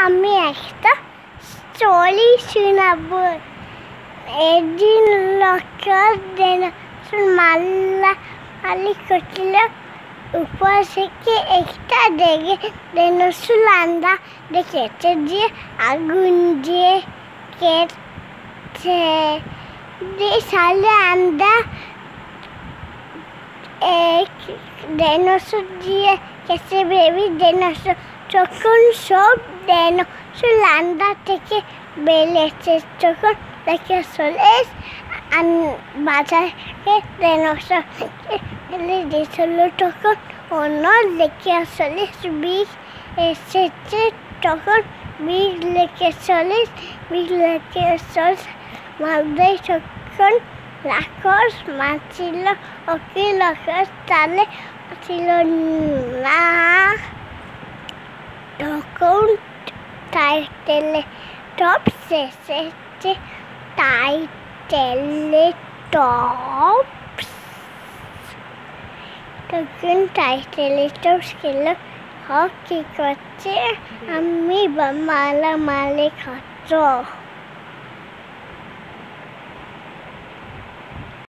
আমি একটা স্টোরি শোনাবো। একদিন লোকের মাল্লা মালি করছিল, উপর থেকে একটা দেখে ডেনোসর আন্দা দেখেছে যে আগুন দিয়ে কেটে সালে আন্দা এক ডেনোসর দিয়ে কেসে বেবি ডেনোসর তখন সব ডেনোসর আন্দা থেকে বেরিয়েছে। তখন দেখে চলে বাজারে ডেনোসর ফেলে দিয়েছিল। তখন অন্য দেখে চলে বিষ এসেছে। তখন বিষ লেগে চলে মালদায় তখন রাক্ষস মারছিল, ওকে রাক্ষস তালে ছিল না। তখন টাইটেলেটপ শেষে তখন টাইটেলেটপ ছিল কি করছে, আমি মালামালি খাচ্ছ।